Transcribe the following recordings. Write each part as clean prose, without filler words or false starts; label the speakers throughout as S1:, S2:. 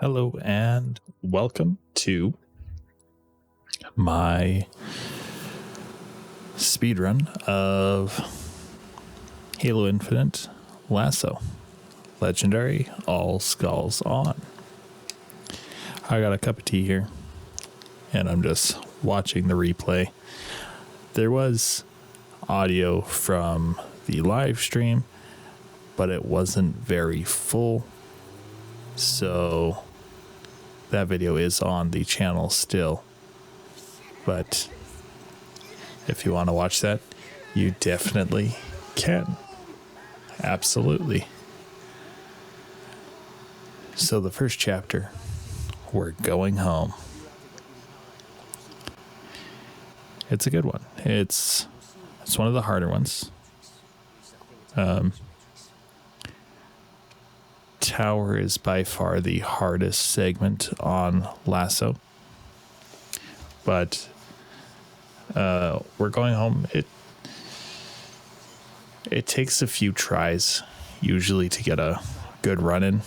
S1: Hello and welcome to my speedrun of Halo Infinite LASO Legendary All Skulls On. I got a cup of tea here and I'm just watching the replay. There was audio from the live stream, but it wasn't very full. So that video is on the channel still, but if you want to watch that, you definitely can. Absolutely. So the first chapter, we're going home. It's a good one. It's one of the harder ones. Tower is by far the hardest segment on LASO, but we're going home. It takes a few tries usually to get a good run in,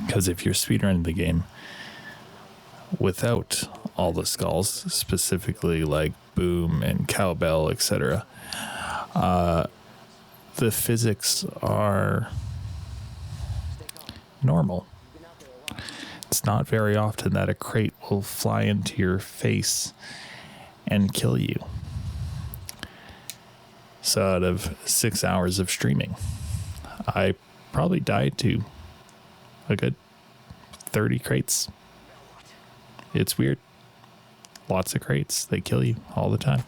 S1: because if you're speedrunning the game without all the skulls, specifically like boom and cowbell, etc., the physics are normal. It's not very often that a crate will fly into your face and kill you. So out of 6 hours of streaming, I probably died to a good 30 crates. It's weird. Lots of crates. They kill you all the time.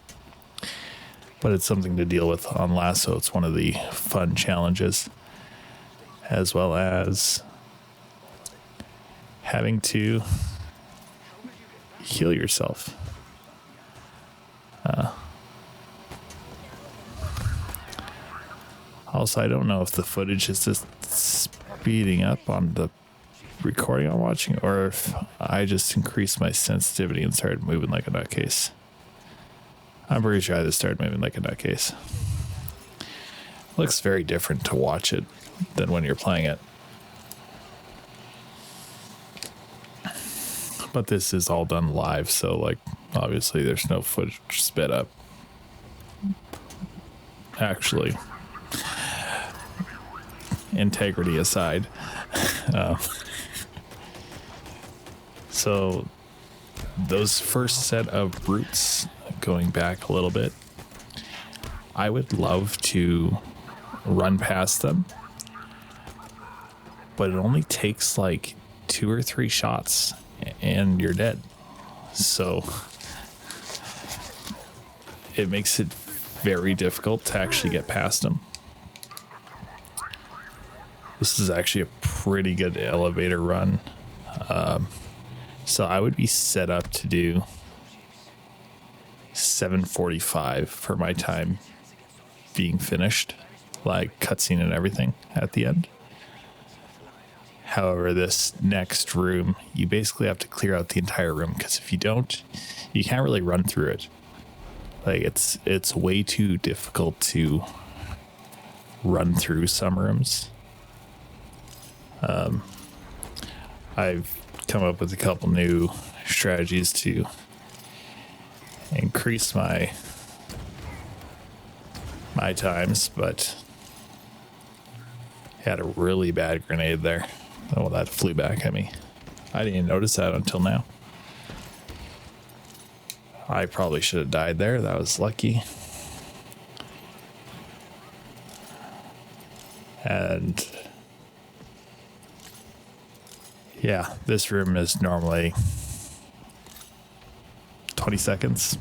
S1: But it's something to deal with on LASO. It's one of the fun challenges, as well as having to heal yourself. Also, I don't know if the footage is just speeding up on the recording I'm watching, or if I just increased my sensitivity and started moving like a nutcase. I'm pretty sure I just started moving like a nutcase. Looks very different to watch it than when you're playing it. But this is all done live, so like obviously there's no footage sped up. Actually, integrity aside. So those first set of brutes, going back a little bit, I would love to run past them, but it only takes like 2 or 3 shots and you're dead. So it makes it very difficult to actually get past them. This is actually a pretty good elevator run. So I would be set up to do 7:45 for my time being finished, like cutscene and everything at the end. However, this next room, you basically have to clear out the entire room, because if you don't, you can't really run through it. Like it's way too difficult to run through some rooms. I've come up with a couple new strategies to increase my times, but had a really bad grenade there. Oh, that flew back at me. I didn't even notice that until now. I probably should have died there. That was lucky. And yeah, this room is normally 20 seconds.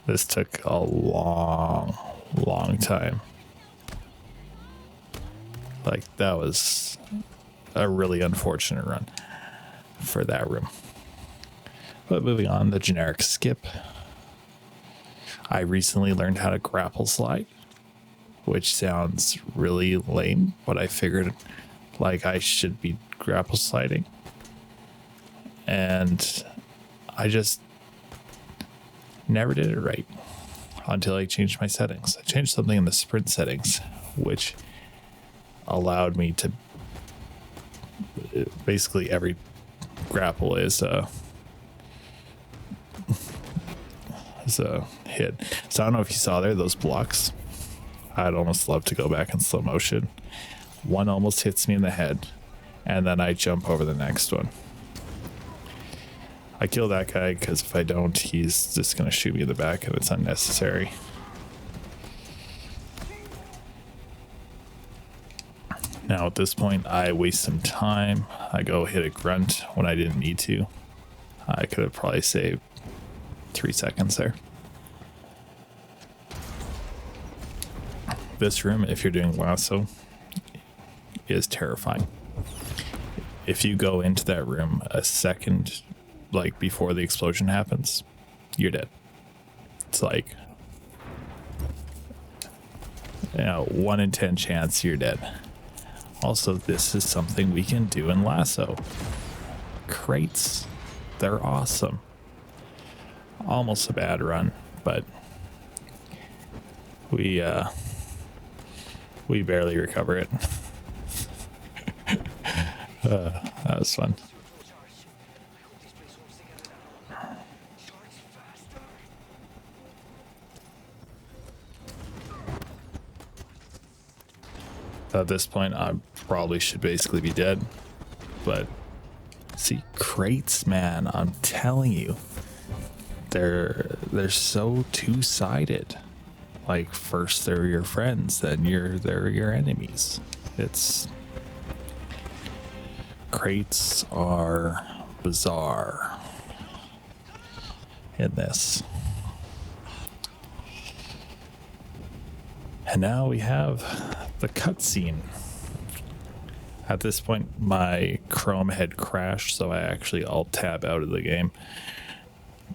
S1: This took a long time. Like, that was a really unfortunate run for that room. But moving on, the generic skip. I recently learned how to grapple slide, which sounds really lame, but I figured like I should be grapple sliding. And I just never did it right until I changed my settings. I changed something in the sprint settings, which allowed me to basically every grapple is a hit. So I don't know if you saw there those blocks. I'd almost love to go back in slow motion. One almost hits me in the head, and then I jump over the next one. I kill that guy because if I don't, he's just going to shoot me in the back, and it's unnecessary. Now at this point, I waste some time. I go hit a grunt when I didn't need to. I could have probably saved 3 seconds there. This room, if you're doing LASO, is terrifying. If you go into that room a second, like before the explosion happens, you're dead. It's like, 1 in 10 chance you're dead. Also, this is something we can do in LASO. Crates, they're awesome. Almost a bad run, but we barely recover it. That was fun. At this point, I probably should basically be dead. But see, crates, man, I'm telling you, they're so two-sided. Like, first they're your friends, then they're your enemies. Crates are bizarre in this. And now we have the cutscene. At this point, my Chrome had crashed, so I actually alt-tab out of the game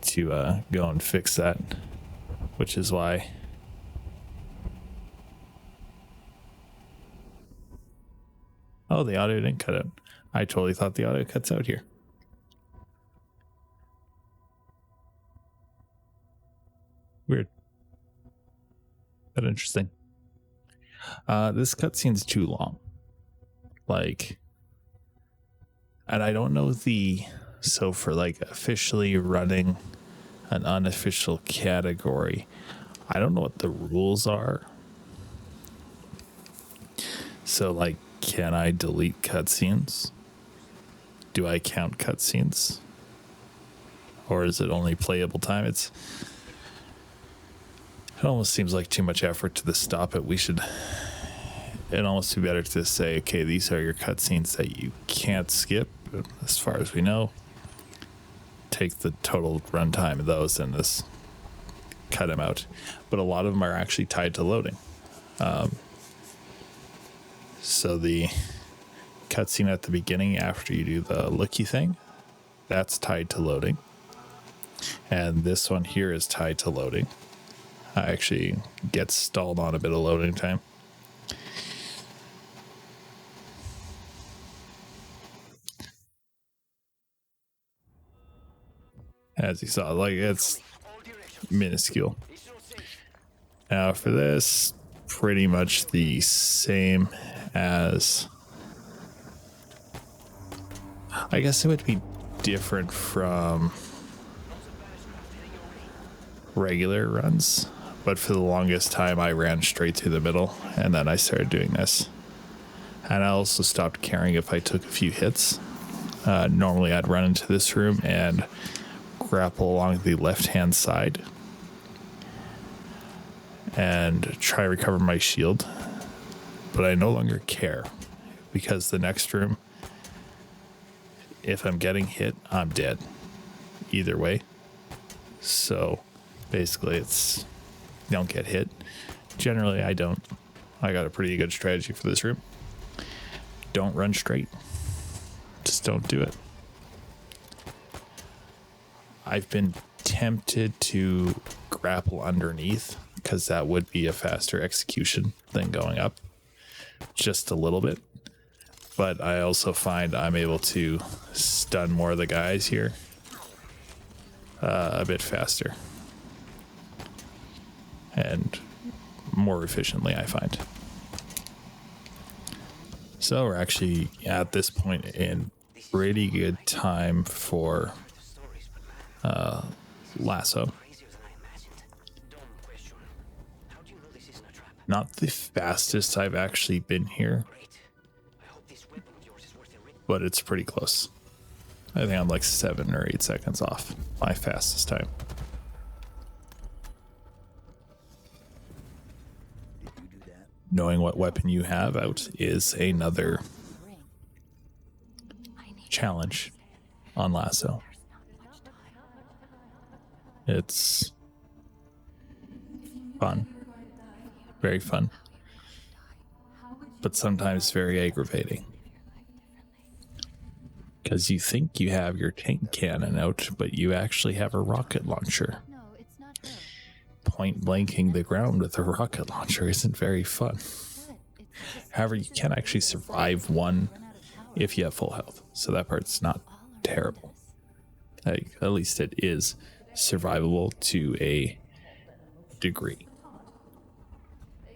S1: to go and fix that, which is why. Oh, the audio didn't cut out. I totally thought the audio cuts out here. Weird. But interesting. This cutscene's too long. And I don't know so for like officially running an unofficial category, I don't know what the rules are. So like, can I delete cutscenes? Do I count cutscenes? Or is it only playable time? It almost seems like too much effort to stop it. It'd almost be better to say, okay, these are your cutscenes that you can't skip, as far as we know. Take the total runtime of those and just cut them out. But a lot of them are actually tied to loading. So the cutscene at the beginning after you do the looky thing, that's tied to loading. And this one here is tied to loading. I actually get stalled on a bit of loading time. As you saw, like, it's minuscule. Now for this, pretty much the same as, I guess it would be different from regular runs, but for the longest time I ran straight through the middle, and then I started doing this. And I also stopped caring if I took a few hits. Normally I'd run into this room and grapple along the left hand side and try to recover my shield, but I no longer care, because the next room, if I'm getting hit, I'm dead either way. So basically it's don't get hit. Generally I don't. I got a pretty good strategy for this room. Don't run straight. Just don't do it. I've been tempted to grapple underneath, because that would be a faster execution than going up just a little bit. But I also find I'm able to stun more of the guys here a bit faster and more efficiently, I find. So we're actually at this point in pretty good time for LASO. Not the fastest I've actually been here, but it's pretty close. I think I'm like 7 or 8 seconds off my fastest time. Knowing what weapon you have out is another challenge on LASO. It's fun, very fun, but sometimes very aggravating. Because you think you have your tank cannon out, but you actually have a rocket launcher. Point blanking the ground with a rocket launcher isn't very fun. However, you can actually survive one if you have full health, so that part's not terrible. Like, at least it is survivable to a degree.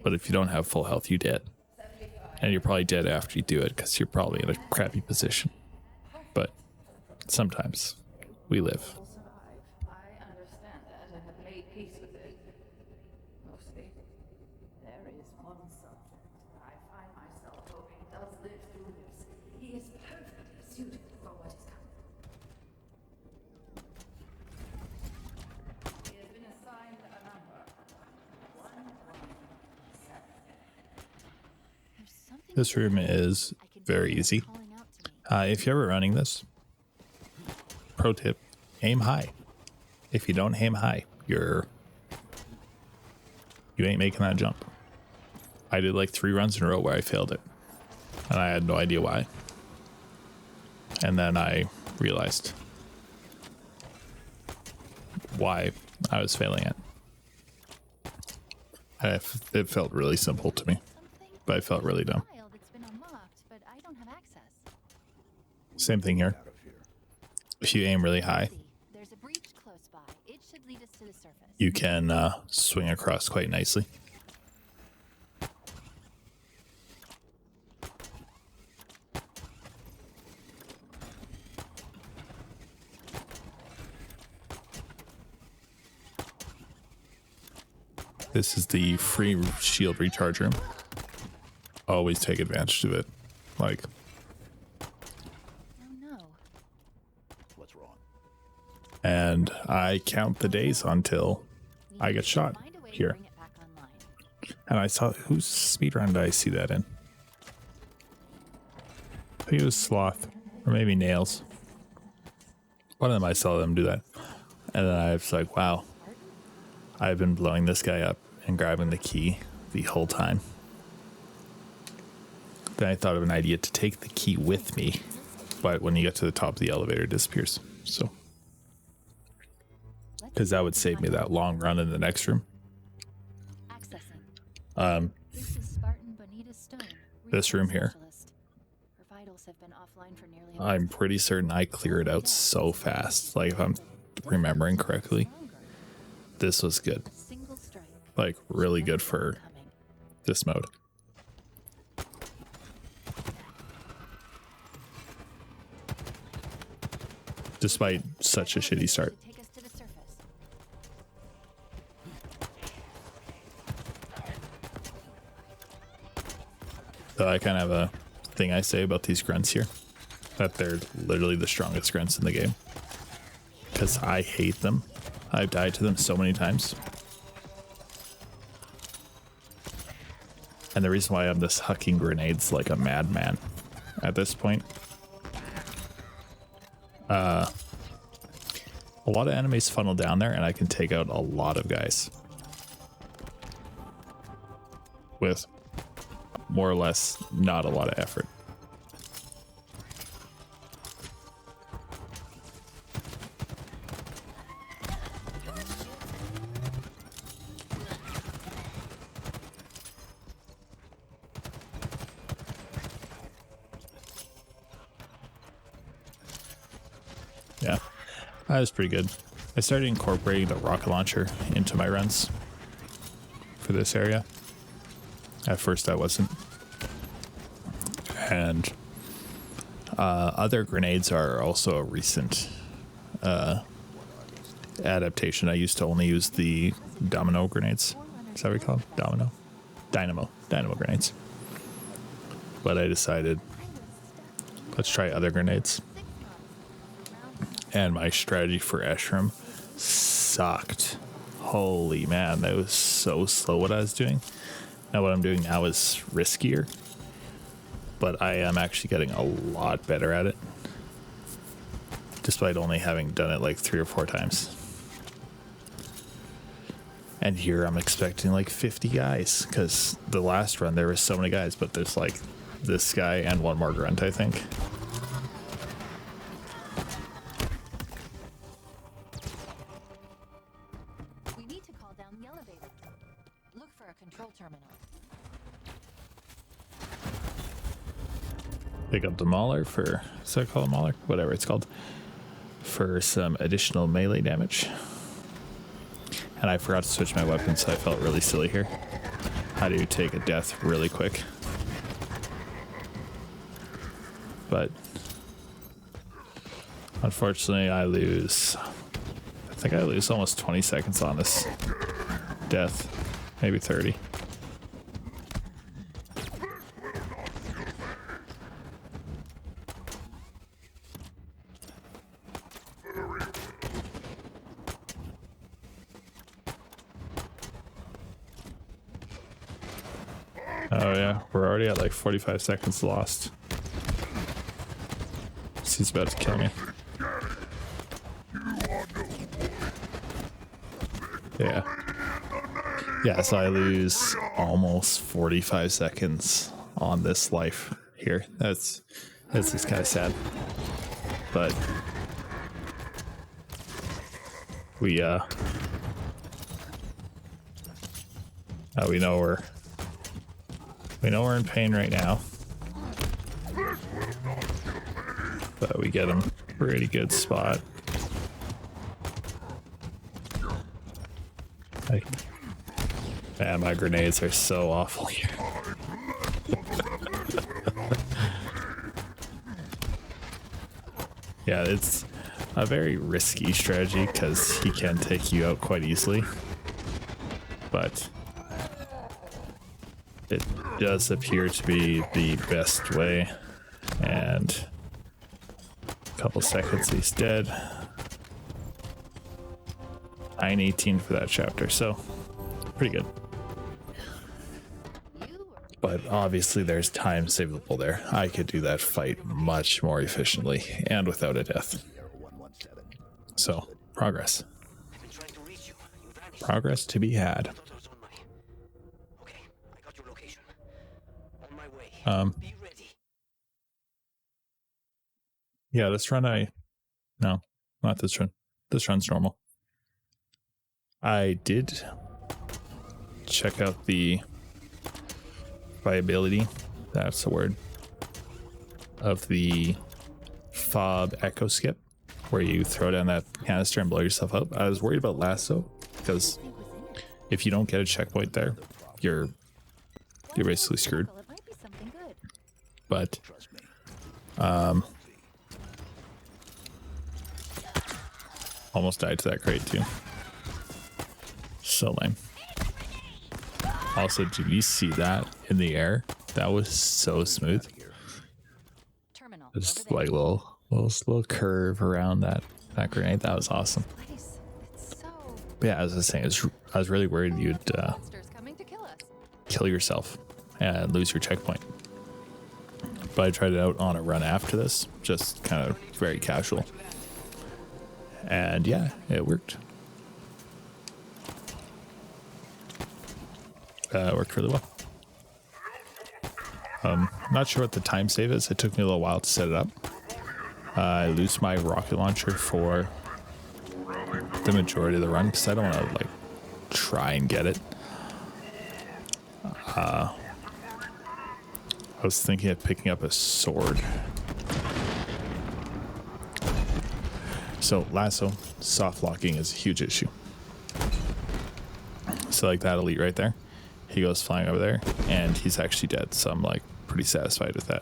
S1: But if you don't have full health, you're dead. And you're probably dead after you do it because you're probably in a crappy position. But sometimes we live.
S2: I understand that and have made peace with it. Mostly. There is one subject I find myself hoping does live through this. He is perfectly suited for what is coming. He has been assigned a number. 117.
S1: This room is very easy. If you're ever running this, pro tip, aim high. If you don't aim high, you ain't making that jump. I did like 3 runs in a row where I failed it, and I had no idea why. And then I realized why I was failing it. It felt really simple to me, but I felt really dumb. Same thing here. If you aim really high, you can swing across quite nicely. This is the free shield recharge room. Always take advantage of it. Like, and I count the days until I get shot here. And I saw, whose speedrun did I see that in? I think it was Sloth, or maybe Nails. One of them, I saw them do that. And then I was like, wow, I've been blowing this guy up and grabbing the key the whole time. Then I thought of an idea to take the key with me, but when you get to the top of the elevator, it disappears. So, because that would save me that long run in the next room. This room here, I'm pretty certain I clear it out so fast. Like, if I'm remembering correctly, this was good. Like, really good for this mode. Despite such a shitty start. So I kind of have a thing I say about these grunts here, that they're literally the strongest grunts in the game. Because I hate them. I've died to them so many times. And the reason why I'm just hucking grenades like a madman at this point. A lot of enemies funnel down there and I can take out a lot of guys. With more or less not a lot of effort. Yeah, that was pretty good. I started incorporating the rocket launcher into my runs for this area. At first I wasn't. And other grenades are also a recent adaptation. I used to only use the domino grenades. Is that what we call them? Dynamo grenades. But I decided, let's try other grenades. And my strategy for Eshram sucked. Holy man, that was so slow what I was doing. Now what I'm doing now is riskier, but I am actually getting a lot better at it, despite only having done it like 3 or 4 times. And here I'm expecting like 50 guys, because the last run there was so many guys, but there's like this guy and one more grunt, I think.
S3: We need to call down the elevator. Look for a control terminal.
S1: Pick up the Mauler for, is that called a Mauler? Whatever it's called. For some additional melee damage. And I forgot to switch my weapon, so I felt really silly here. How do you take a death really quick? But unfortunately I think I lose almost 20 seconds on this death. Maybe 30. Oh yeah, we're already at like 45 seconds lost. He's about to kill me. Yeah. Yeah, so I lose almost 45 seconds on this life here. That's just kind of sad. But we know we're in pain right now. But we get him pretty good spot. Man, my grenades are so awful here. Yeah, it's a very risky strategy because he can take you out quite easily. But it does appear to be the best way. And a couple seconds, he's dead. 9:18 for that chapter, so pretty good. But obviously there's time savable there. I could do that fight much more efficiently and without a death. So, progress. Progress to be had. Yeah, this run no, not this run. This run's normal. I did check out the viability, that's the word, of the fob echo skip, where you throw down that canister and blow yourself up. I was worried about LASO, because if you don't get a checkpoint there, you're basically screwed. But almost died to that crate too. So lame. Also, did you see that in the air? That was so smooth. Just like little curve around that grenade. That was awesome. But yeah, as I was saying, I was really worried you'd kill yourself and lose your checkpoint. But I tried it out on a run after this, just kind of very casual. And yeah, it worked. Worked really well. Not sure what the time save is. It took me a little while to set it up. I lose my rocket launcher for the majority of the run because I don't want to like try and get it. I was thinking of picking up a sword. So LASO soft locking is a huge issue. So like that elite right there, he goes flying over there and he's actually dead. So I'm like pretty satisfied with that.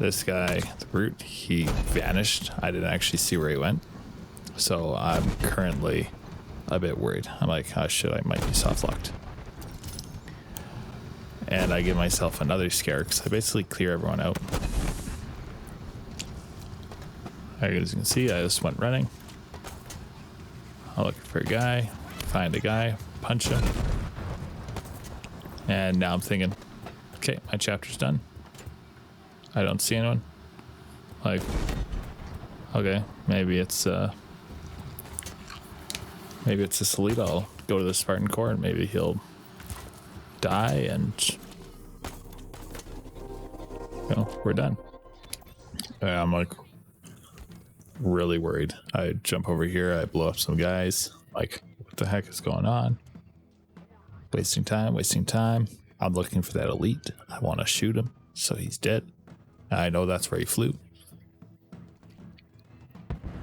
S1: This guy, the brute, he vanished. I didn't actually see where he went. So I'm currently a bit worried. I'm like, oh shit, I might be soft locked. And I give myself another scare because I basically clear everyone out. As you can see, I just went running. I'm looking for a guy, find a guy, punch him. And now I'm thinking, okay, my chapter's done. I don't see anyone. Like, okay, maybe it's this elite. I'll go to the Spartan Core and maybe he'll die and you know, we're done. I'm like really worried. I jump over here, I blow up some guys. Like, what the heck is going on? Wasting time. I'm looking for that elite. I want to shoot him so he's dead. I know that's where he flew.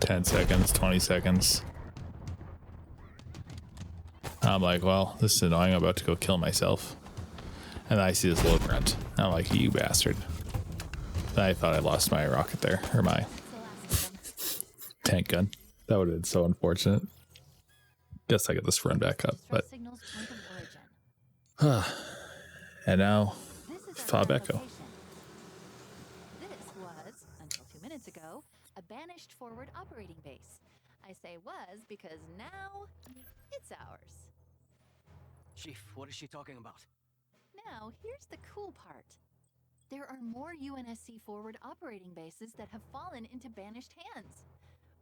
S1: 10 seconds, 20 seconds. I'm like, well, this is annoying. I'm about to go kill myself. And then I see this little grunt. I'm like, you bastard. I thought I lost my rocket there, or my tank gun. That would have been so unfortunate. Guess I get this run back up, but and now Fob Echo.
S3: This was, until 2 minutes ago, a banished forward operating base. I say was because now it's ours.
S4: Chief, what is she talking about?
S3: Now, here's the cool part. There are more UNSC forward operating bases that have fallen into banished hands.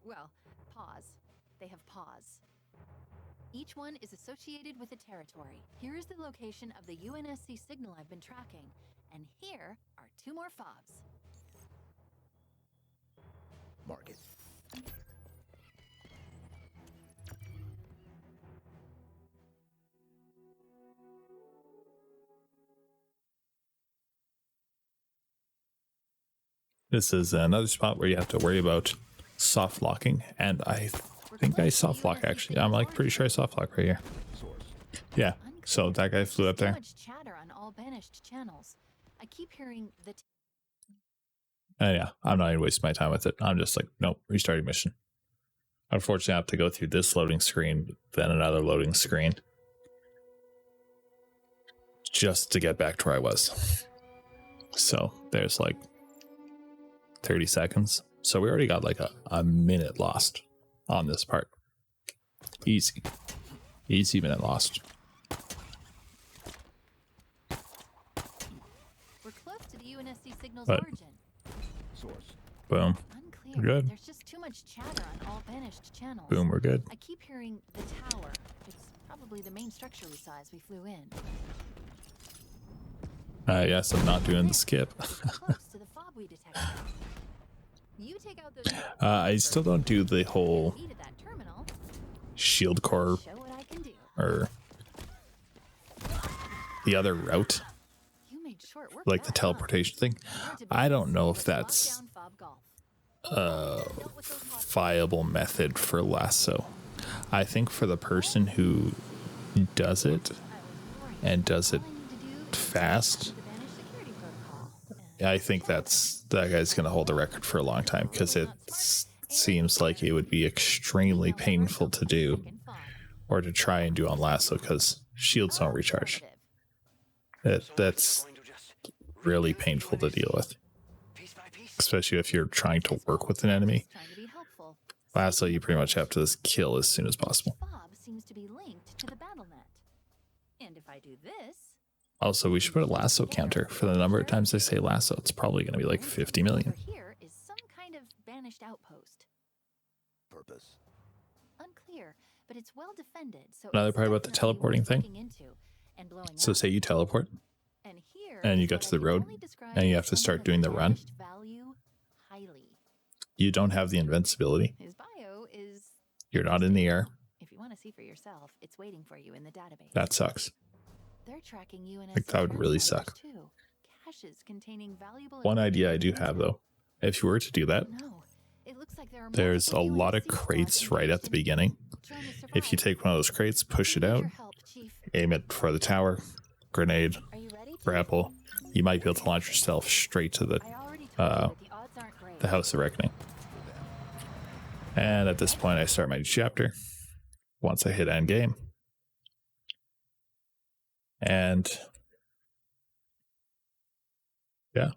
S3: Well, pause. They have pause. Each one is associated with a territory. Here is the location of the UNSC signal I've been tracking. And here are 2 more fobs.
S4: Mark it.
S1: This is another spot where you have to worry about soft locking, and I think I soft lock actually. I'm like pretty sure I soft lock right here. Yeah. So that guy flew up there.
S3: Too much chatter on all banished channels. I keep hearing the
S1: And yeah, I'm not even wasting my time with it. I'm just like, nope, restarting mission. Unfortunately, I have to go through this loading screen, then another loading screen, just to get back to where I was. So there's like 30 seconds. So we already got like a minute lost on this part. Easy minute lost.
S3: We're close to the UNSC signal's
S1: But-
S3: origin.
S4: Source.
S1: Boom.
S3: Unclear.
S1: Good.
S3: There's just too much chatter on all banished channels.
S1: Boom, we're good.
S3: I keep hearing the tower. It's probably the main structure we saw as we flew in.
S1: Yes, I'm not doing the skip.
S3: Close to the fob we detected. You take out those
S1: I still don't do the whole
S3: lead at that terminal.
S1: shield core
S3: Show what I can do.
S1: or the other route,
S3: You made short work
S1: like
S3: of
S1: the
S3: that, huh?
S1: teleportation thing.
S3: Down to
S1: I don't
S3: business.
S1: know if
S3: Let's lock
S1: that's
S3: down Fob Golf.
S1: a viable method for LASO. I think for the person who does it and does it fast, I think that guy's going to hold the record for a long time, because it seems like it would be extremely painful to do or to try and do on LASO, because shields don't recharge. That's really painful to deal with,
S4: Piece by piece.
S1: especially if you're trying to work with an enemy. LASO, you pretty much have to just kill as soon as possible.
S3: Fob seems to be linked to the BattleNet. And if I do this,
S1: Also, we should put a LASO counter for the number of times I say LASO. It's probably going to be like 50 million.
S3: over here is some kind of banished outpost.
S4: Purpose.
S3: Unclear, but it's well defended. So
S1: Another
S3: it's
S1: part about the
S3: definitely worth
S1: teleporting thing.
S3: looking into and blowing
S1: So
S3: up.
S1: say you teleport,
S3: And here
S1: and you
S3: is
S1: get
S3: what
S1: to
S3: I
S1: the
S3: can
S1: road,
S3: only describe
S1: and you
S3: as
S1: have to
S3: someone
S1: start
S3: with
S1: doing the run.
S3: banished value highly.
S1: you don't have the invincibility.
S3: His bio is,
S1: You're not in the air.
S3: if you want to see for yourself, it's waiting for you in the database.
S1: That sucks.
S3: They're tracking UNSC
S1: Like, that would really
S3: transmitters,
S1: suck.
S3: too. Caches containing valuable
S1: One idea I
S3: equipment
S1: do have,
S3: and
S1: though, if you were to do that,
S3: No, it looks like there are
S1: there's a
S3: multiple
S1: lot of
S3: UNSC squads
S1: crates right at the
S3: engaged in
S1: beginning.
S3: trying to
S1: If you
S3: survive.
S1: take one of those crates, push it
S3: We need
S1: out,
S3: your help, Chief.
S1: aim it for the tower, grenade,
S3: Are you ready, Chief?
S1: grapple, you might be able to launch yourself straight to the
S3: I already The odds aren't great.
S1: the House of Reckoning. And at this point, I start my chapter once I hit end game. And yeah,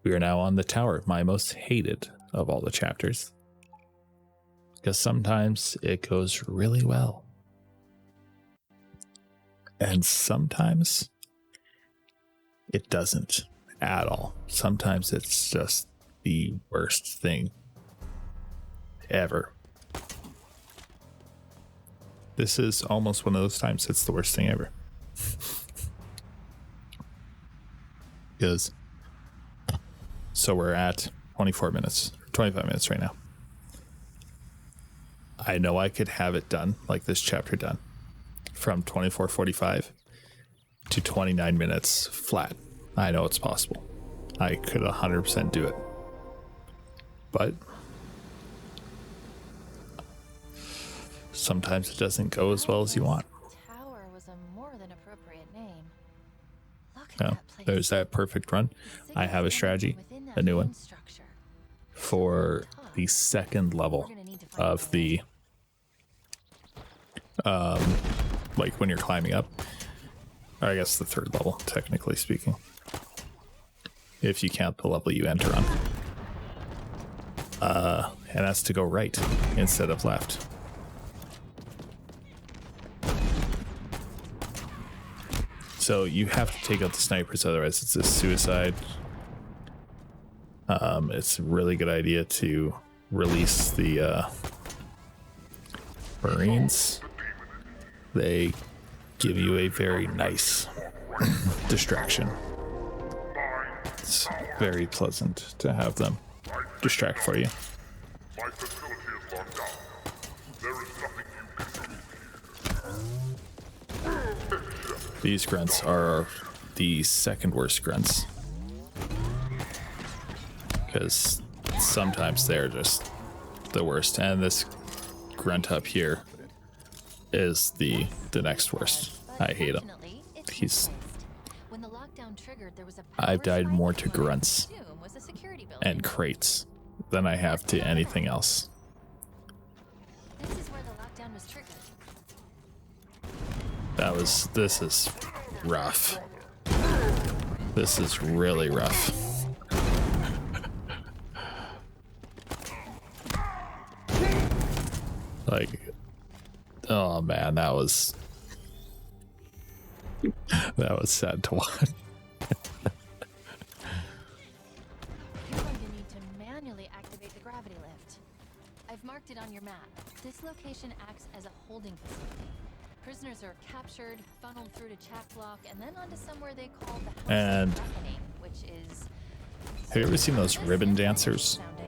S1: we are now on the tower, my most hated of all the chapters. Because sometimes it goes really well. And sometimes it doesn't at all. Sometimes it's just the worst thing ever. This is almost one of those times it's the worst thing ever. Because so we're at 24 minutes, 25 minutes right now. I know I could have it done, like this chapter done, from 24:45 to 29 minutes flat. I know it's possible. I could 100% do it. But sometimes it doesn't go as well as you want.
S3: Tower was a more than appropriate name. Look at
S1: Yeah,
S3: that place.
S1: there's that perfect run. I have a strategy,
S3: Within that
S1: a new one,
S3: main structure.
S1: for the second level
S3: We're gonna need to find
S1: of
S3: a
S1: the like when you're climbing up, or I guess the third level, technically speaking, if you count the level you enter on. And that's to go right instead of left. So you have to take out the snipers, otherwise it's a suicide. It's a really good idea to release the Marines. They give you a very nice distraction. It's very pleasant to have them distract for you.
S5: My facility is locked down. There is nothing you can do.
S1: These grunts are the second worst grunts. Because sometimes they're just the worst. And this grunt up here is the next worst. I hate him.
S3: Fortunately, it's
S1: He's-
S3: replaced. When the lockdown triggered, there was a
S1: I've
S3: power
S1: died
S3: strike
S1: more
S3: in
S1: to
S3: what I
S1: grunts
S3: assume was a security building.
S1: and crates than I have to anything else.
S3: This is where the lockdown was triggered.
S1: This is rough. This is really rough. Like, oh man, that was sad to watch.
S3: You're going to need to manually activate the gravity lift. I've marked it on your map. This location acts as a holding facility. Prisoners are captured, funneled through to Chaff Block, and then onto somewhere they call the House
S1: And-
S3: of Reckoning, which is...
S1: Have you ever seen those ribbon dancers?
S3: sounding.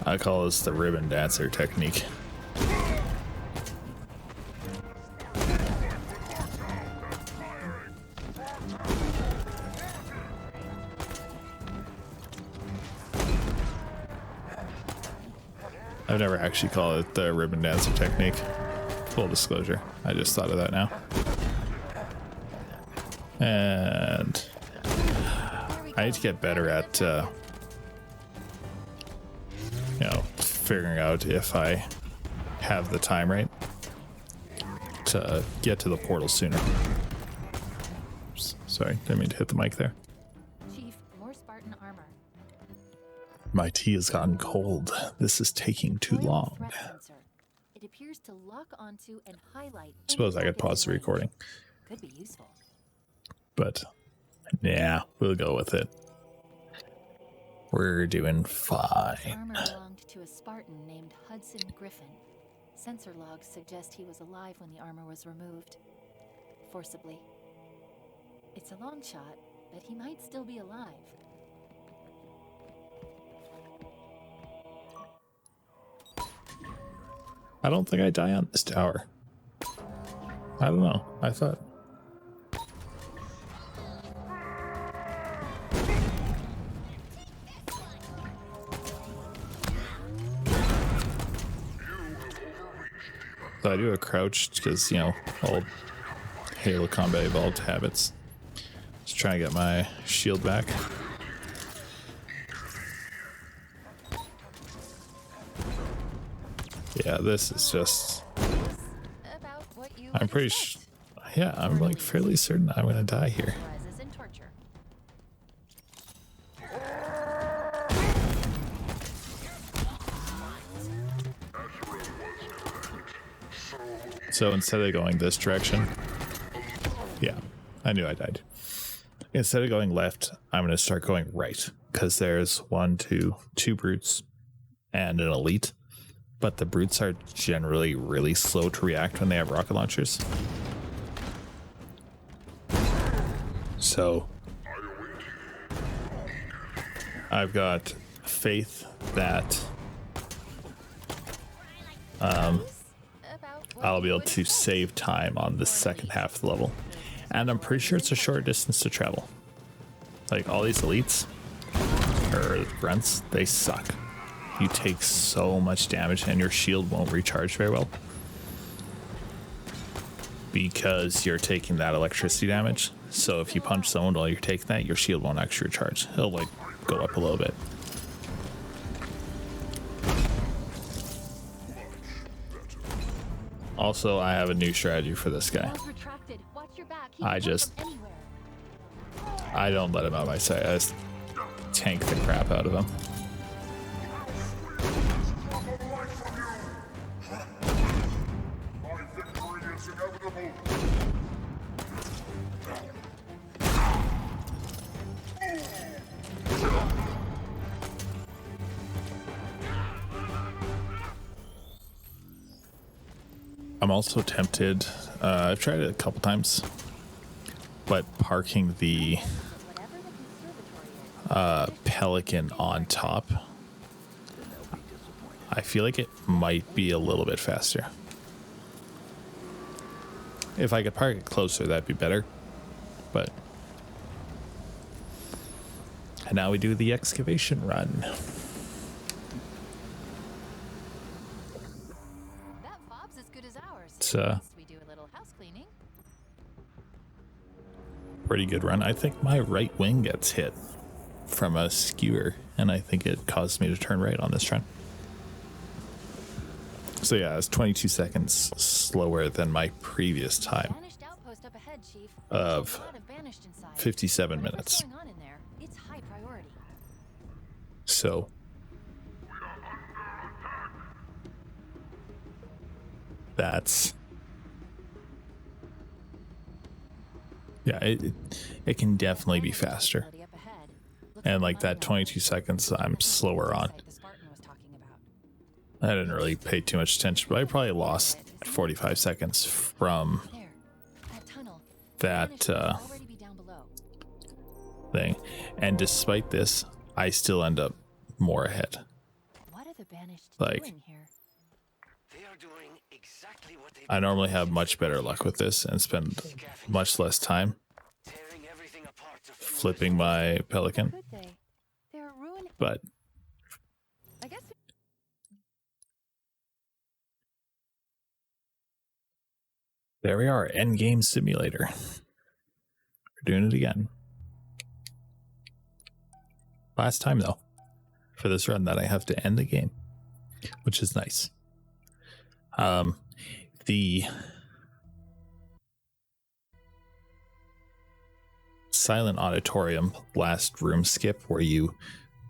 S1: I call this the ribbon dancer technique. I've never actually called it the ribbon dancer technique. Full disclosure, I just thought of that now. And I need to get better at, figuring out if I have the time right to get to the portal sooner. Oops, sorry, didn't mean to hit the mic there.
S3: Chief, more Spartan armor.
S1: My tea has gotten cold. This is taking too
S3: Oil
S1: long.
S3: threat sensor. It appears to lock onto and highlight.
S1: I suppose I
S3: any
S1: could pause the
S3: targets in range.
S1: recording,
S3: Could be useful.
S1: but yeah, we'll go with it. We're doing fine.
S3: Armor belonged to a Spartan named Hudson Griffin. Sensor logs suggest he was alive when the armor was removed. Forcibly. It's a long shot, but he might still be alive.
S1: I don't think I die on this tower. I don't know. I thought. So I do a crouch because, old Halo Combat Evolved habits. Just trying to get my shield back. Yeah, this is just.
S3: About what you
S1: I'm
S3: would
S1: pretty
S3: expect.
S1: yeah, I'm like fairly certain I'm gonna die here.
S3: Rises in torture.
S1: So instead of going this direction, yeah, I knew I died. Instead of going left, I'm gonna start going right because there's two brutes and an elite, but the brutes are generally really slow to react when they have rocket launchers. So I've got faith that
S3: About what
S1: I'll
S3: you
S1: be able
S3: would
S1: to
S3: expect.
S1: save time on the second half of the level. And I'm pretty sure it's a short distance to travel. Like all these elites or grunts, they suck. You take so much damage and your shield won't recharge very well. Because you're taking that electricity damage. So if you punch someone while you're taking that, your shield won't actually recharge. It'll like go up a little bit. Also, I have a new strategy for this guy.
S3: Walls retracted. Watch your back. He
S1: I
S3: can come
S1: just-
S3: from anywhere.
S1: I don't let him out of my sight. I just tank the crap out of him.
S5: My victory is inevitable.
S1: I'm also tempted. I've tried it a couple times, but parking the
S3: Whatever the conservatory is.
S1: Pelican on top, I feel like it might be a little bit faster. If I could park it closer, that'd be better. But and now we do the excavation run.
S3: That fob's as good as ours.
S1: It's
S3: At least we do a little house cleaning.
S1: pretty good run. I think my right wing gets hit from a skewer, and I think it caused me to turn right on this run. So yeah, it's 22 seconds slower than my previous time
S3: Banished outpost up ahead, Chief.
S1: of
S3: There's a lot of banished inside.
S1: 57
S3: Whatever's
S1: minutes.
S3: going on in there, it's high priority.
S1: So that's yeah, it can definitely be faster.
S3: Facility up ahead. Looks
S1: And
S3: like
S1: like that
S3: London
S1: 22 seconds, I'm slower on.
S3: site the Spartan was talking about.
S1: I didn't really pay too much attention, but I probably lost 45 seconds from
S3: There, that tunnel.
S1: that
S3: Banished will already be down below.
S1: thing. And despite this, I still end up more ahead.
S3: What are the banished
S1: Like-
S3: doing here?
S4: They are doing exactly what they
S1: I normally have much better luck with this and spend much less time
S4: tearing everything apart to fuel
S1: flipping my Pelican,
S3: Could they? They're ruining.
S1: but
S3: I guess.
S1: there we are, endgame simulator. We're doing it again. Last time though, for this run that I have to end the game, which is nice. The silent auditorium last room skip where you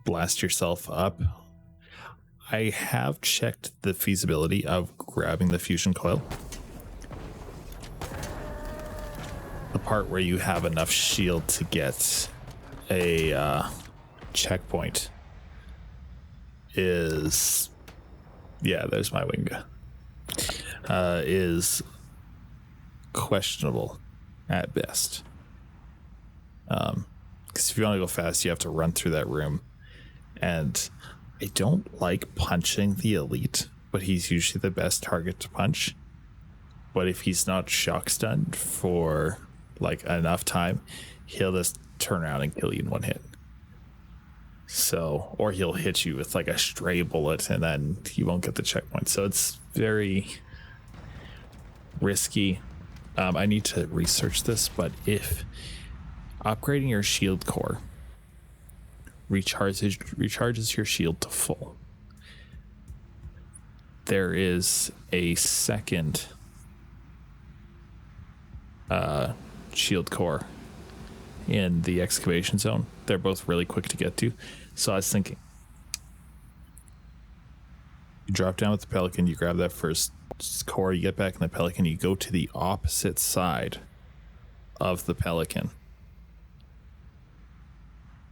S1: blast yourself up. I have checked the feasibility of grabbing the fusion coil. The part where you have enough shield to get a checkpoint is, yeah, there's my winga, is questionable at best. Because if you want to go fast, you have to run through that room, and I don't like punching the elite, but he's usually the best target to punch. But if he's not shock stunned for like enough time, he'll just turn around and kill you in one hit. So, or he'll hit you with like a stray bullet and then you won't get the checkpoint. So it's very risky. I need to research this, but if upgrading your shield core recharges your shield to full, there is a second shield core in the excavation zone. They're both really quick to get to. So I was thinking, you drop down with the Pelican, you grab that first core, you get back in the Pelican, you go to the opposite side of the Pelican,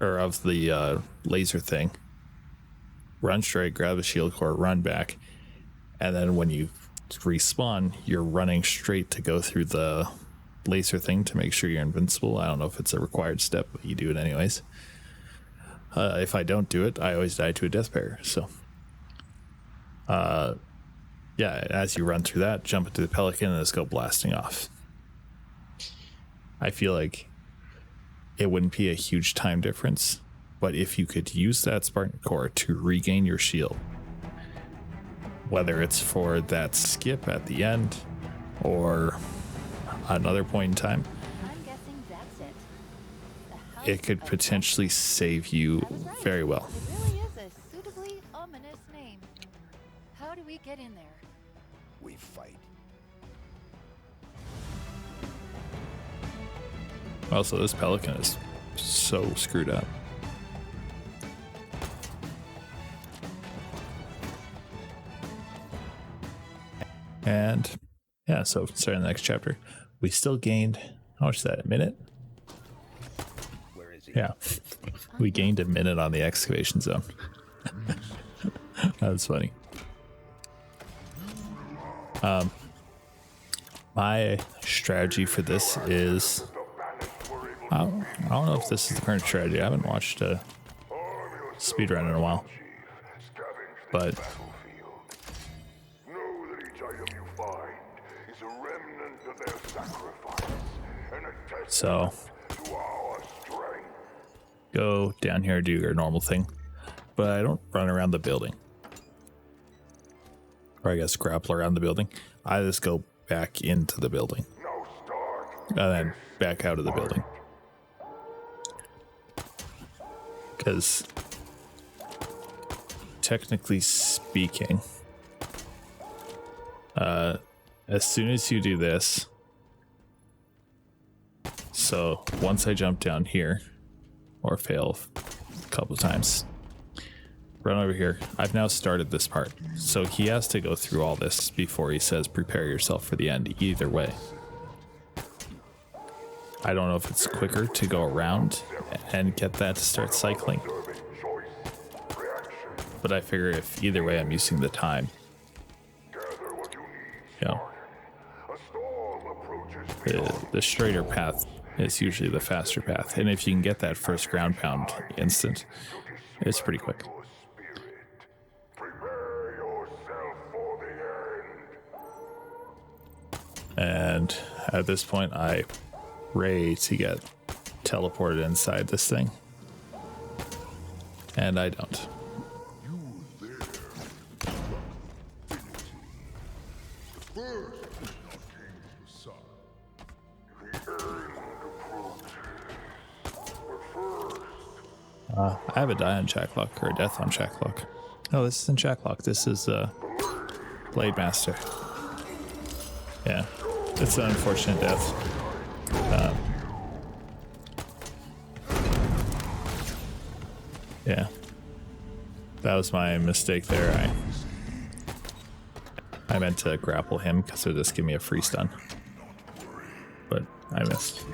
S1: or of the laser thing, run straight, grab the shield core, run back, and then when you respawn, you're running straight to go through the laser thing to make sure you're invincible. I don't know if it's a required step, but you do it anyways. If I don't do it, I always die to a death barrier. So yeah, as you run through that, jump into the Pelican and just go blasting off. I feel like it wouldn't be a huge time difference, but if you could use that Spartan core to regain your shield, whether it's for that skip at the end or another point in time,
S3: I'm guessing that's it. The House
S1: it could
S3: of
S1: potentially save you
S3: I was right.
S1: very well.
S3: It really is a suitably ominous name. How do we get in there?
S4: We fight.
S1: Also, this Pelican is so screwed up. And yeah, so starting the next chapter, we still gained, how much is that, a minute?
S4: Where is he?
S1: Yeah, we gained a minute on the excavation zone. That was funny. My strategy for this is, I don't know if this is the current strategy. I haven't watched a SpeedRun in a while, but
S5: Know that each item you find is a remnant of their sacrifice and a testament
S1: so
S5: to our strength.
S1: go down here, do your normal thing, but I don't run around the building, or I guess grapple around the building. I just go back into the building
S5: Now start.
S1: and then back out of the building, because technically speaking, as soon as you do this, so once I jump down here or fail a couple of times, run over here, I've now started this part, so he has to go through all this before he says prepare yourself for the end. Either way, I don't know if it's quicker to go around and get that to start cycling, but I figure if either way I'm using the time,
S5: Gather what you need.
S1: you know,
S5: A storm approaches.
S1: the straighter path is usually the faster path, and if you can get that first ground pound instant, it's pretty quick.
S5: Your spirit. Prepare yourself for the end.
S1: And at this point, I pray to get teleported inside this thing, and I don't. I have a die on Shacklock, or a death on Shacklock. Oh, this isn't Shacklock. This is Blade Master. Yeah, it's an unfortunate death. Yeah, that was my mistake there. I meant to grapple him because it would just give me a free stun, but I missed.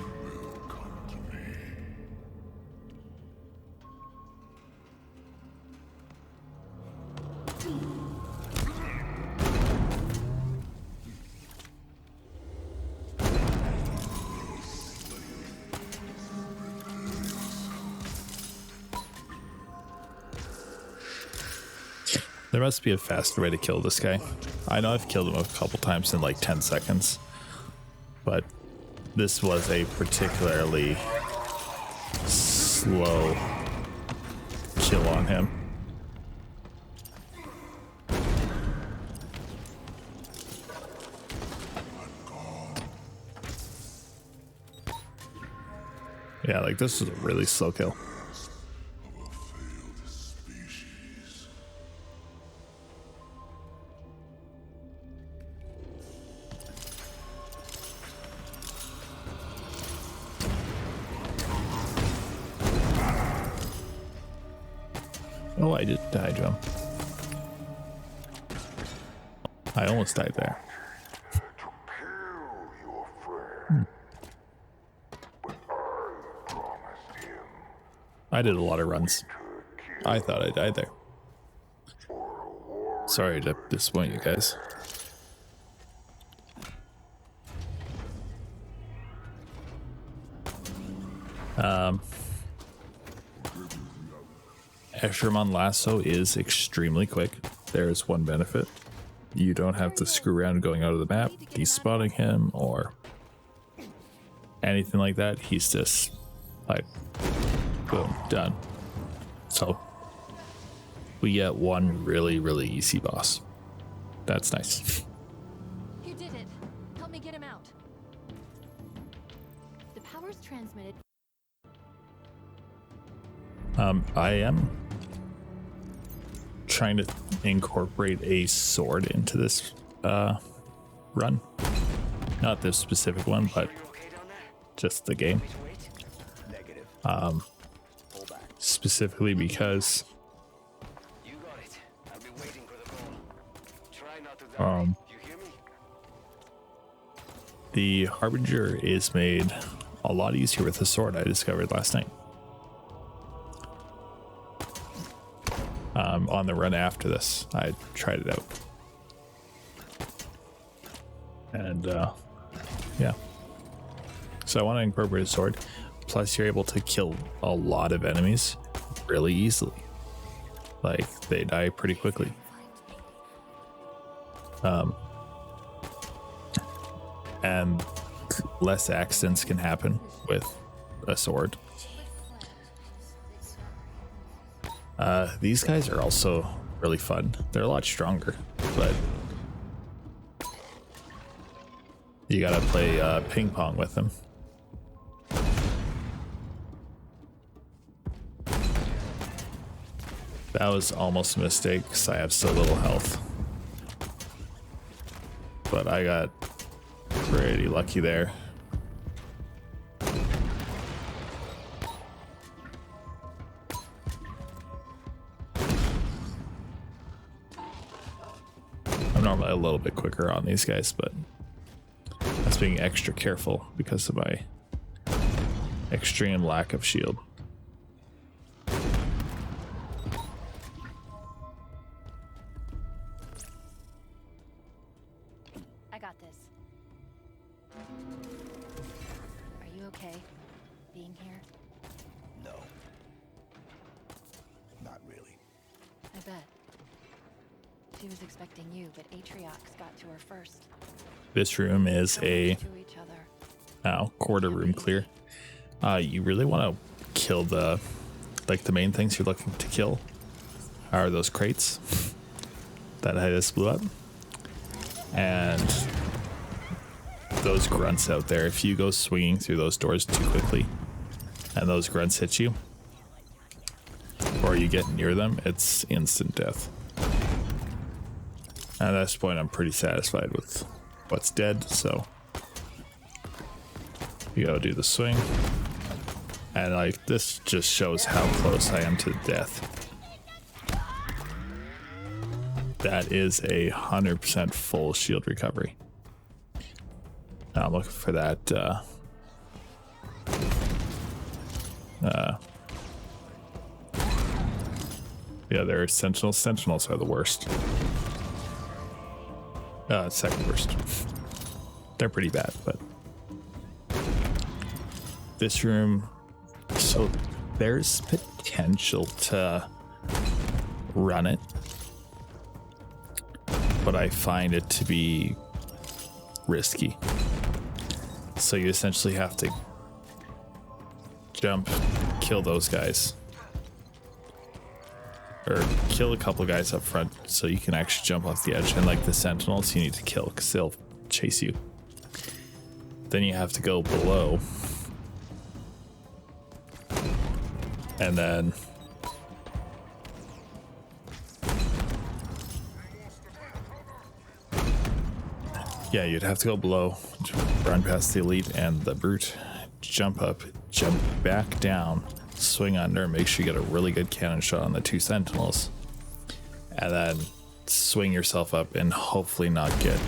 S1: There must be a faster way to kill this guy. I know I've killed him a couple times in like 10 seconds, but this was a particularly slow kill on him. Yeah, like this was a really slow kill. Oh, I did die to him. I almost died there.
S5: To kill your friend. But I promised him
S1: I did a lot of runs.
S5: to kill
S1: I thought I died there. Sorry to disappoint you guys. Eshram on LASO is extremely quick. There's one benefit. You don't have to screw around going out of the map, despawning him, or anything like that. He's just like, boom, done. So we get one really, really easy boss. That's nice.
S3: You did it. Help me get him out. The power's transmitted.
S1: I am trying to incorporate a sword into this run. Not this specific one, but just the game.
S4: Negative. Pull back.
S1: Specifically because
S6: You got it. I'll be waiting for the call. Try not to die. You hear me?
S1: the Harbinger is made a lot easier with the sword, I discovered last night. On the run after this, I tried it out. And yeah. So I want to incorporate a sword. Plus you're able to kill a lot of enemies really easily. Like, they die pretty quickly. And less accidents can happen with a sword. These guys are also really fun. They're a lot stronger, but you gotta play ping pong with them. That was almost a mistake because I have so little health. But I got pretty lucky there. I'm normally a little bit quicker on these guys, but I was being extra careful because of my extreme lack of shield.
S3: I got this. Are you okay being here?
S4: No. Not really.
S3: I bet. She was expecting you, but Atriox got to her first.
S1: This room is a
S3: To each other.
S1: quarter room clear. You really want to kill the main things you're looking to kill are those crates that I just blew up, and those grunts out there. If you go swinging through those doors too quickly and those grunts hit you, or you get near them, it's instant death. At this point, I'm pretty satisfied with what's dead, so you gotta do the swing. And like, this just shows how close I am to death. That is 100% full shield recovery. Now I'm looking for that yeah, there are sentinels. Sentinels are the worst. Second worst. They're pretty bad, but this room, so there's potential to run it, but I find it to be risky. So you essentially have to jump, kill those guys, or kill a couple guys up front so you can actually jump off the edge. And like the sentinels, you need to kill because they'll chase you. Then you have to go below, and then yeah, you'd have to go below, run past the elite and the brute, jump up, jump back down, swing under, make sure you get a really good cannon shot on the 2 sentinels, and then swing yourself up and hopefully not get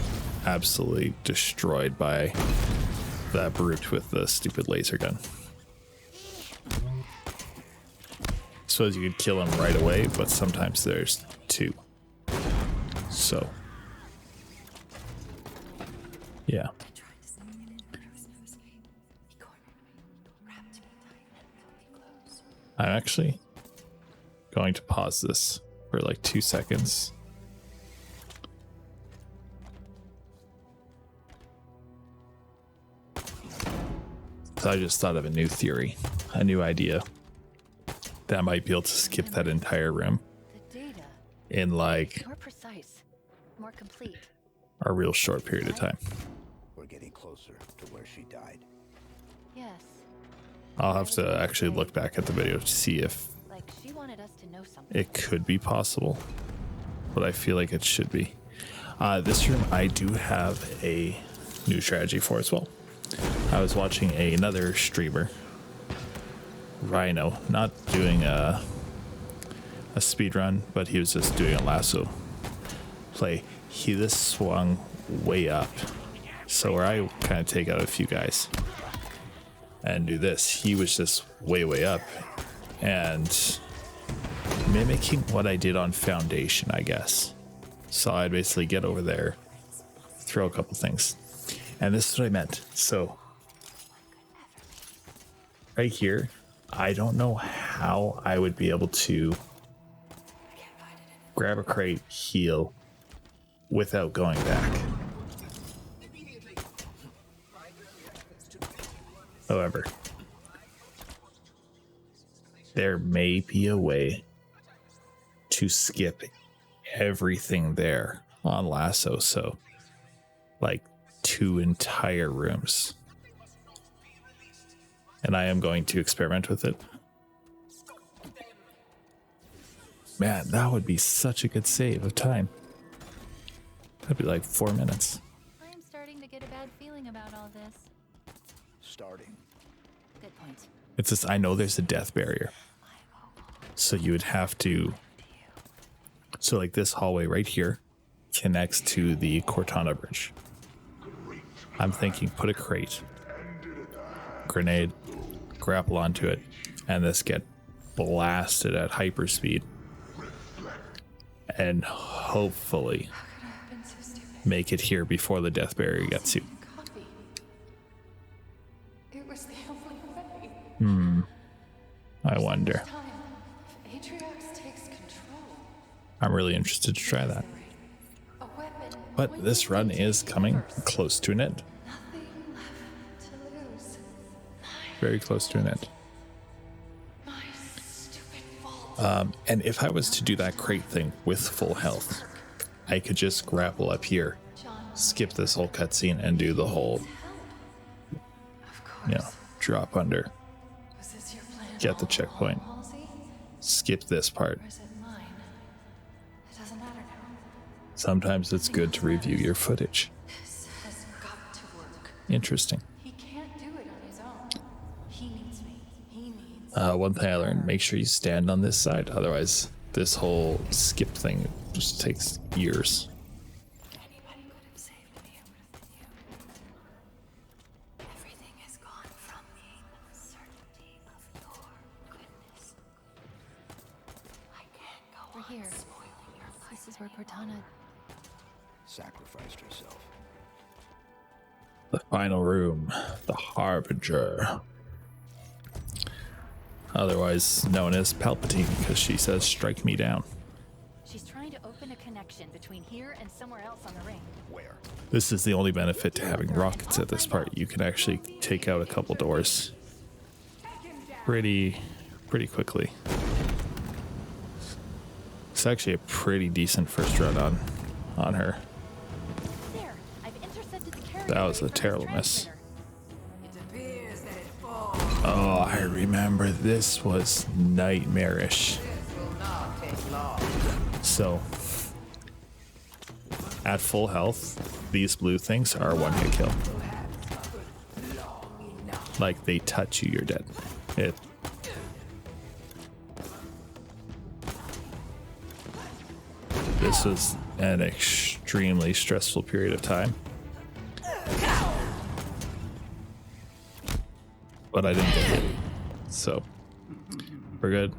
S1: absolutely destroyed by that brute with the stupid laser gun. Suppose you could kill him right away, but sometimes there's 2. So, yeah. I'm actually going to pause this for like 2 seconds. So I just thought of a new theory, a new idea that I might be able to skip that entire room
S3: The data.
S1: in like
S3: More precise. More complete.
S1: a real short period of time.
S4: We're getting closer to where she died.
S3: Yes.
S1: I'll have to actually look back at the video to see if
S3: Like she wanted us to know something.
S1: it could be possible, but I feel like it should be. This room I do have a new strategy for as well. I was watching another streamer, Rhino, not doing a speed run, but he was just doing a LASO play. He just swung way up, so where I kind of take out a few guys and do this, he was just way up and mimicking what I did on Foundation, I guess. So I'd basically get over there, throw a couple things, and this is what I meant. So right here, I don't know how I would be able to grab a crate, heal without going back. However, there may be a way to skip everything there on LASO, so like 2 entire rooms. And I am going to experiment with it. Man, that would be such a good save of time. That'd be like 4 minutes.
S3: I am starting to get a bad feeling about all this.
S4: Starting.
S3: Good point.
S1: It's just, I know there's a death barrier. So you would have to, so like this hallway right here connects to the Cortana bridge. I'm thinking put a crate, grenade, grapple onto it, and this get blasted at hyperspeed. And hopefully make it here before the death barrier gets you.
S2: Coffee. It was the only way.
S1: I wonder.
S2: Time. If Atriox takes control.
S1: I'm really interested to try that.
S2: A weapon.
S1: But this run is coming close to an end.
S2: Nothing left to lose.
S1: Very close to an end.
S2: My stupid fault.
S1: And if I was to do that crate thing with full health, I could just grapple up here, skip this whole cutscene, and do the whole,
S2: Of course.
S1: you know, drop under,
S2: Was this your plan?
S1: get the checkpoint,
S2: Halsey?
S1: skip this part.
S2: Or is it mine? It doesn't matter now.
S1: Sometimes it's good to review your footage.
S2: This has got to work.
S1: Interesting.
S2: He can't do it on his own. He needs me. He needs.
S1: One thing I learned, make sure you stand on this side. Otherwise, this whole skip thing just takes years.
S2: Anybody could have saved me. It would have been you. Everything has gone from me. The certainty of your goodness. I can't go
S3: We're
S2: on
S3: here.
S2: spoiling your life.
S3: This is where Cortana.
S4: Sacrificed herself.
S1: The final room, the Harbinger. Otherwise known as Palpatine, because she says, strike me down.
S3: She's trying to open a connection between here and somewhere else on the ring.
S4: Where?
S1: This is the only benefit to having rockets at this part. You can actually take out a couple doors pretty quickly. It's actually a pretty decent first run on her.
S3: There, I've intercepted the carrier.
S1: That was a
S3: wave from
S1: terrible
S3: the
S1: miss.
S3: transmitter.
S1: Oh, I remember this was nightmarish. So, at full health, these blue things are a one-hit kill. Like, they touch you, you're dead. this was an extremely stressful period of time. But I didn't get hit, so we're good.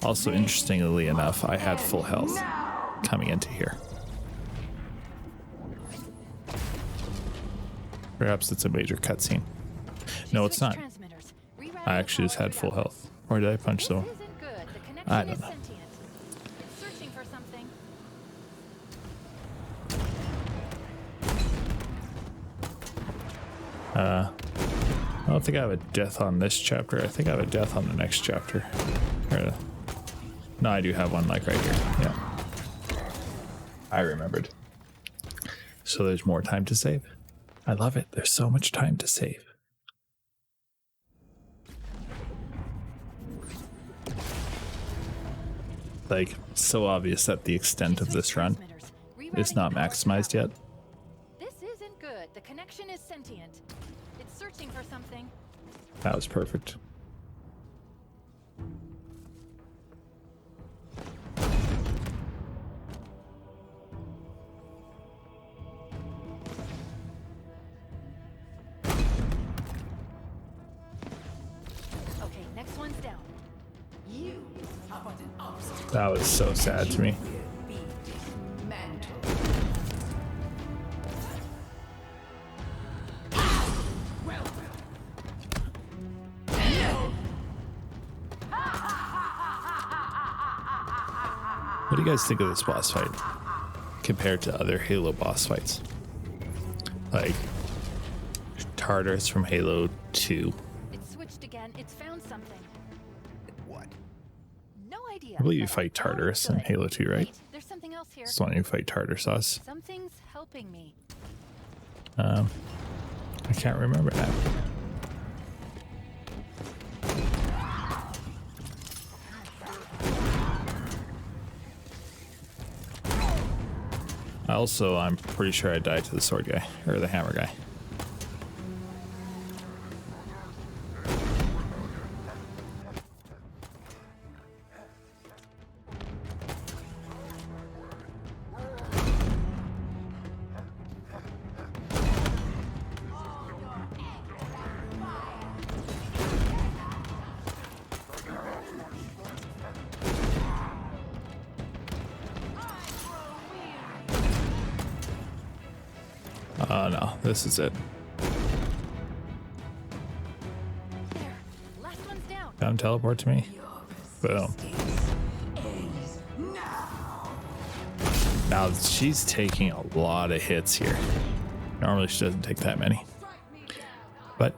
S1: Also, interestingly enough, I had full health coming into here. Perhaps it's a major cutscene. No, it's not. I actually just had full health. Or did I punch someone? I don't know. I don't think I have a death on this chapter. I think I have a death on the next chapter. No, I do have one, like right here. Yeah. I remembered. So there's more time to save. I love it. There's so much time to save. Like, so obvious that the extent of this run is not maximized yet.
S3: This isn't good. The connection is sentient. It's searching for something.
S1: That was perfect.
S3: Okay, next one's down.
S1: That was so sad to me. What do you guys think of this boss fight compared to other Halo boss fights? Like Tartarus from Halo 2.
S3: It's switched again. It's found something.
S4: What?
S3: No idea.
S1: I believe you
S3: but
S1: fight
S3: I know
S1: Tartarus
S3: it's
S1: in
S3: good.
S1: Halo 2, right?
S3: Wait, there's something else here.
S1: It's the one you fight Tartarus.
S3: Something's helping me.
S1: I can't remember that. Also, I'm pretty sure I died to the sword guy, or the hammer guy. Oh no, this is it.
S3: There. Last one's down.
S1: Come teleport to me. Boom. Now she's taking a lot of hits here. Normally she doesn't take that many. But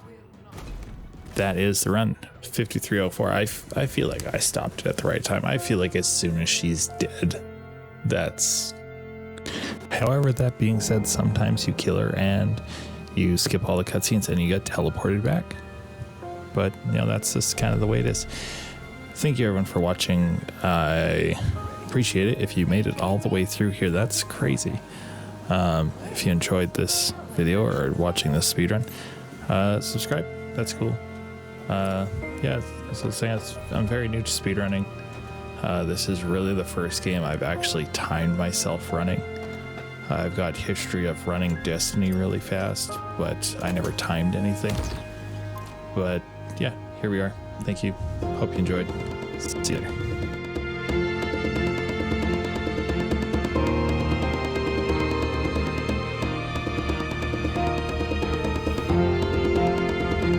S1: that is the run. 5304. I feel like I stopped it at the right time. I feel like as soon as she's dead, that's... However, that being said, sometimes you kill her and you skip all the cutscenes and you get teleported back. But, you know, that's just kind of the way it is. Thank you, everyone, for watching. I appreciate it. If you made it all the way through here, that's crazy. If you enjoyed this video or watching this speedrun, subscribe. That's cool. Yeah, as I was saying, I'm very new to speedrunning. This is really the first game I've actually timed myself running. I've got history of running Destiny really fast, but I never timed anything. But yeah, here we are. Thank you. Hope you enjoyed. See you later.